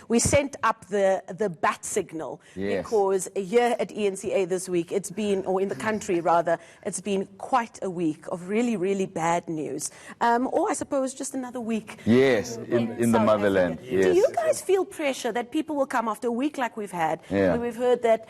we sent up the bat signal because here at ENCA this week, it's been, or in the country rather, it's been quite a week of really, really bad news. Or I suppose just another week. Yes, in the motherland. Yes. Do you guys feel pressure that people will come after a week like we've had, where we've heard that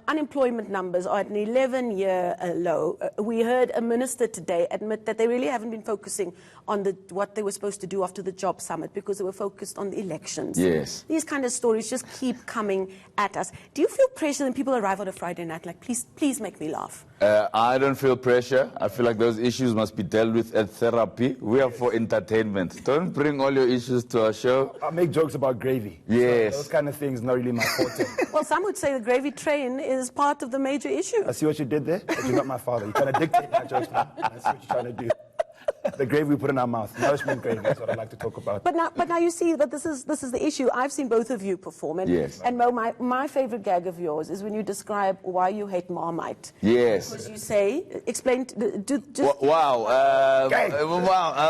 unemployment numbers are at an 11-year low? We heard a minister today admit that they really haven't been focusing on what they were supposed to do after the job summit because they were focused on the elections. Yes. These kind of stories just keep coming at us. Do you feel pressure when people arrive on a Friday night, like, please make me laugh? I don't feel pressure. I feel like those issues must be dealt with at therapy. We are for entertainment. Don't bring all your issues to our show. I make jokes about gravy. Yes. So those kind of things, not really my forte. Well, some would say the gravy train is part of the major issue. I see what you did there, but you're not my father. You're trying to dictate my jokes now. I see what you're trying to do. The gravy we put in our mouth, nourishment gravy, that's what I like to talk about. But now you see that this is the issue. I've seen both of you perform, and Mo, my favorite gag of yours is when you describe why you hate Marmite. Yes. Because you say, explain.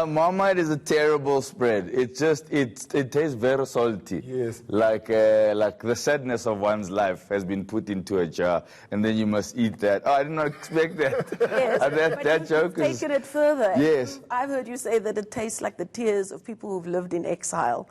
Marmite is a terrible spread. It tastes very salty. Yes. Like the sadness of one's life has been put into a jar, and then you must eat that. Oh, I did not expect that. Yes, that joke is taken it further. Yes. I've heard you say that it tastes like the tears of people who've lived in exile.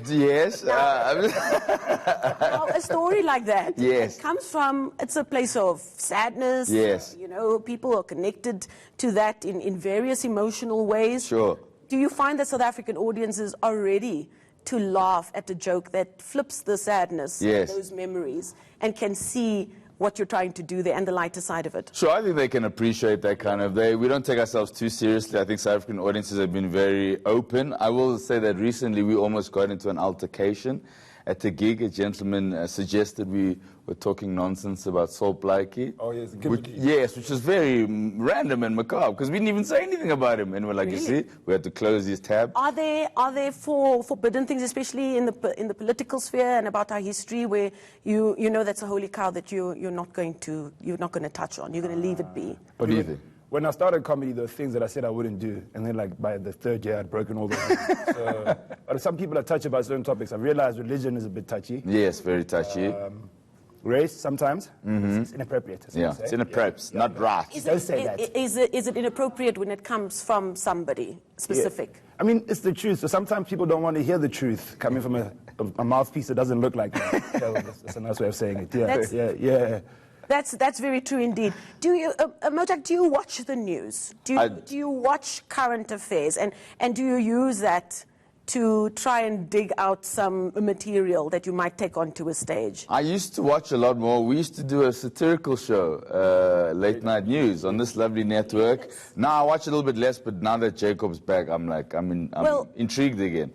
Yes. Now, a story like that Yes. it comes from, it's a place of sadness. Yes. You know, people are connected to that in various emotional ways. Sure. Do you find that South African audiences are ready to laugh at a joke that flips the sadness, Yes. those memories, and can see what you're trying to do there and the lighter side of it? Sure, I think they can appreciate that kind of. We don't take ourselves too seriously. I think South African audiences have been very open. I will say that recently we almost got into an altercation at a gig. A gentleman suggested we were talking nonsense about Saul Blakey. Oh, yes. Which is very random and macabre, because we didn't even say anything about him. And we're like, Really? you see, we had to close his tab. Are there forbidden things, especially in the political sphere and about our history, where you know that's a holy cow that you're not going to touch on? You're going to leave it be. What do you think? When I started comedy, there were things that I said I wouldn't do, and then like by the third year, I'd broken all those things. But some people are touchy about certain topics. I realized religion is a bit touchy. Yes, very touchy. Race, sometimes. It's inappropriate. It's inappropriate, not right. Is say that. Is it inappropriate when it comes from somebody specific? Yeah. I mean, it's the truth. So sometimes people don't want to hear the truth coming from a mouthpiece that doesn't look like that. That's a nice way of saying it. Yeah. That's very true indeed. Do you, Mojak, do you watch the news? Do you watch current affairs? And do you use that to try and dig out some material that you might take onto a stage? I used to watch a lot more. We used to do a satirical show, Late Night News, on this lovely network. Yes. Now I watch a little bit less, but now that Jacob's back, I'm intrigued again.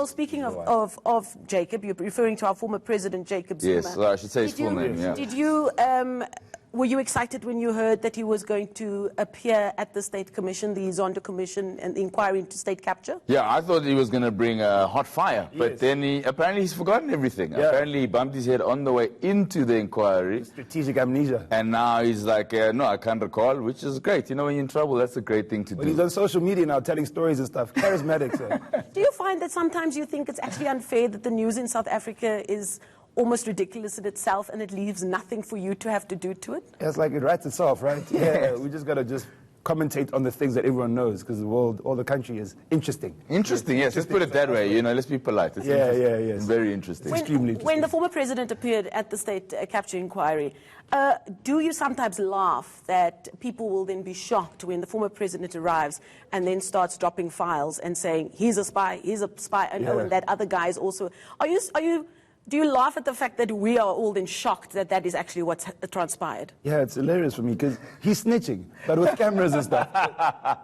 Speaking of Jacob, you're referring to our former president, Jacob Zuma. Yes, so I should say his full name, yeah. Did you... were you excited when you heard that he was going to appear at the State Commission, the Zondo Commission, and the inquiry into state capture? Yeah, I thought he was going to bring a hot fire, but Yes. then apparently he's forgotten everything. Yeah. Apparently he bumped his head on the way into the inquiry, Strategic amnesia. and now he's like, no, I can't recall, which is great. You know, when you're in trouble, that's a great thing to But do. he's on social media now telling stories and stuff. Charismatic, sir. Do you find that sometimes you think it's actually unfair that the news in South Africa is almost ridiculous in itself and it leaves nothing for you to have to do to it? It's like it writes itself, right? Yeah, we just got to commentate on the things that everyone knows, because the world, all the country is interesting. Interesting, yes. Let's put it that way. You know, let's be polite. It's Yes. very interesting. Extremely interesting. When the former president appeared at the state capture inquiry, do you sometimes laugh that people will then be shocked when the former president arrives and then starts dropping files and saying, he's a spy, and oh, and that other guy is also... Do you laugh at the fact that we are all then shocked that that is actually what's transpired? Yeah, it's hilarious for me, because he's snitching, but with cameras and stuff.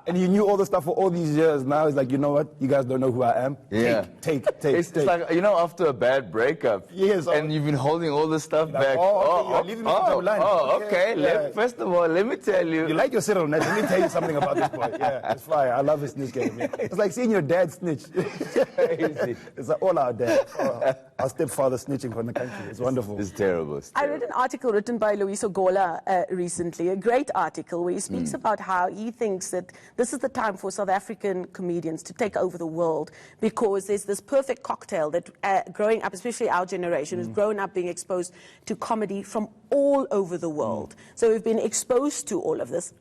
And he knew all the stuff for all these years. Now he's like, you know what? You guys don't know who I am. Yeah. Take. It's like, you know, after a bad breakup, Yes, and you've been holding all this stuff like, back. you're leaving me to the line. Okay. Yeah. First of all, let me tell you. You like your Cyril, Ned. Let me tell you something about this boy. Yeah, it's fire. I love his snitch game. Yeah. It's like seeing your dad snitch. Crazy. It's like all our dads. Oh. our stepfather snitching from the country. It's wonderful. It's terrible. It's I terrible. read an article written by Luis Ogola recently, a great article where he speaks about how he thinks that this is the time for South African comedians to take over the world, because there's this perfect cocktail that growing up, especially our generation, has grown up being exposed to comedy from all over the world. So we've been exposed to all of this.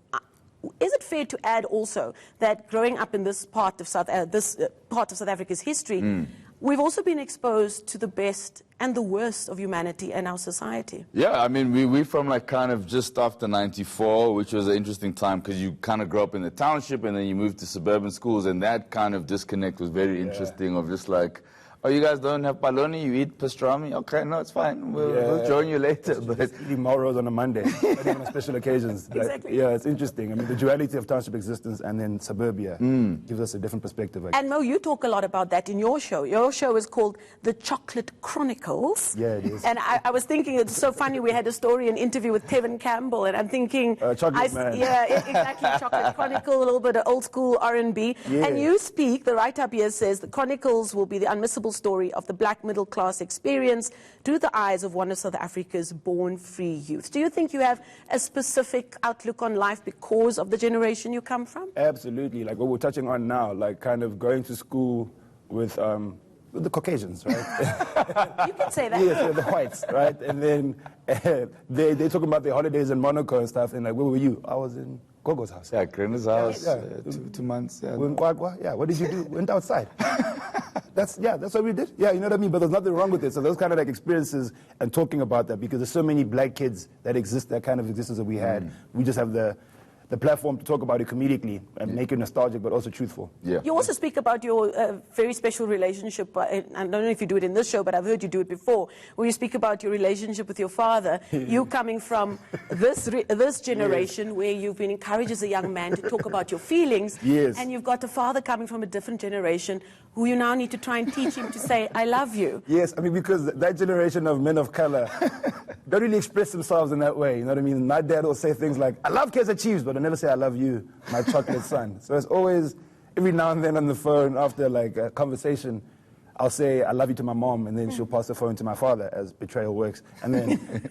Is it fair to add also that growing up in this part of South Africa's history, we've also been exposed to the best and the worst of humanity and our society? Yeah, I mean, we're from like kind of just after 94, which was an interesting time because you kind of grow up in the township and then you move to suburban schools, and that kind of disconnect was very interesting, of just like, oh, you guys don't have paloni, you eat pastrami? Okay, no, it's fine. We'll join you later. But eating Mauros on a Monday, only on special occasions. Exactly. Yeah, it's interesting. I mean, the duality of township existence and then suburbia gives us a different perspective. And Mo, you talk a lot about that in your show. Your show is called The Chocolate Chronicles. Yeah, it is. And I was thinking, it's so funny, we had a story, an interview with Kevin Campbell, and I'm thinking... Chocolate Man. Yeah, exactly, Chocolate Chronicle, a little bit of old school R&B. Yeah. And you speak, the write-up here says, the Chronicles will be the unmissable story of the black middle class experience through the eyes of one of South Africa's born free youth. Do you think you have a specific outlook on life because of the generation you come from? Absolutely. Like what we're touching on now, like kind of going to school with the Caucasians, right? You can say that. Yes, the whites, right? And then they talking about their holidays in Monaco and stuff, and like, where were you? I was in Gogo's house. yeah, Krena's house, Yeah. 2 months. Yeah. We're in Kwagwa. Yeah, what did you do? Went outside. That's what we did. Yeah, you know what I mean? But there's nothing wrong with it. So those kind of like experiences and talking about that, because there's so many black kids that exist, that kind of existence that we had. We just have the platform to talk about it comedically and make it nostalgic, but also truthful. Yeah. You also speak about your very special relationship. I don't know if you do it in this show, but I've heard you do it before, where you speak about your relationship with your father. You coming from this generation where you've been encouraged as a young man to talk about your feelings. Yes. And you've got a father coming from a different generation who you now need to try and teach him to say, I love you. Yes, I mean, because that generation of men of color don't really express themselves in that way. You know what I mean? My dad will say things like, I love Kaizer Chiefs, but I never say I love you, my chocolate son. So it's always, every now and then on the phone, after like a conversation, I'll say I love you to my mom, and then she'll pass the phone to my father, as betrayal works. And then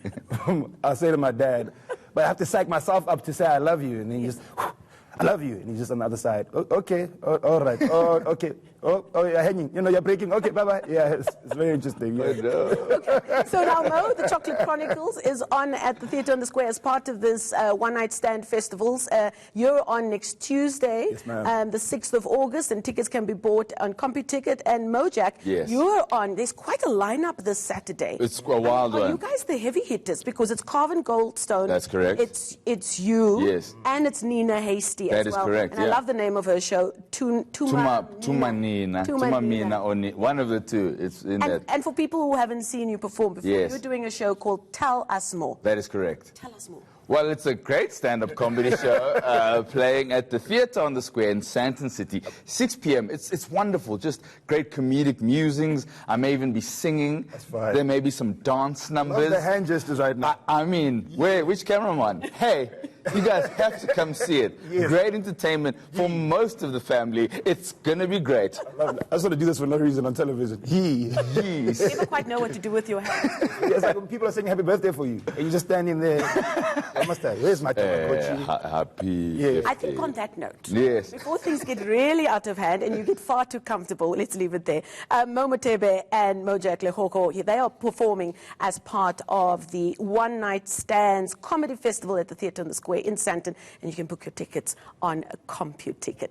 I'll say to my dad, but I have to psych myself up to say I love you, and then he just, I love you, and he's just on the other side. Okay, all right, okay. Oh, you're hanging. You know, you're breaking. Okay, bye-bye. Yeah, it's very interesting. Yeah. Okay. So now, Mo, the Chocolate Chronicles is on at the Theatre on the Square as part of this one-night stand festivals. You're on next Tuesday, Yes, ma'am. the 6th of August, and tickets can be bought on CompuTicket. And Mojak, Yes. you're on. There's quite a lineup this Saturday. It's a wild Are one. you guys the heavy hitters? Because it's Carvin Goldstone. That's correct. It's you. Yes. And it's Nina Hasty That as is well. correct, And I yeah. love the name of her show, Tumanina, Oni, one of the two. It's in that. And for people who haven't seen you perform before, Yes. you're doing a show called Tell Us More. That is correct. Tell us more. Well, it's a great stand-up comedy show playing at the Theatre on the Square in Sandton City, 6 p.m. It's wonderful, just great comedic musings. I may even be singing. That's fine. There may be some dance Love numbers. the hand gestures right now. I mean, which cameraman? Hey, you guys have to come see it. Yes. Great entertainment for most of the family. It's going to be great. I just want to do this for no reason on television. You never quite know what to do with your hands. Yeah, it's like when people are saying happy birthday for you, and you're just standing there. I must have, where's my Tamagotchi? Happy Yeah. birthday. I think on that note, Yes. before things get really out of hand and you get far too comfortable, let's leave it there. Mothebe and Mojak Lehoko, they are performing as part of the One Night Stands Comedy Festival at the Theatre on the Square in Sandton, and you can book your tickets on CompuTicket.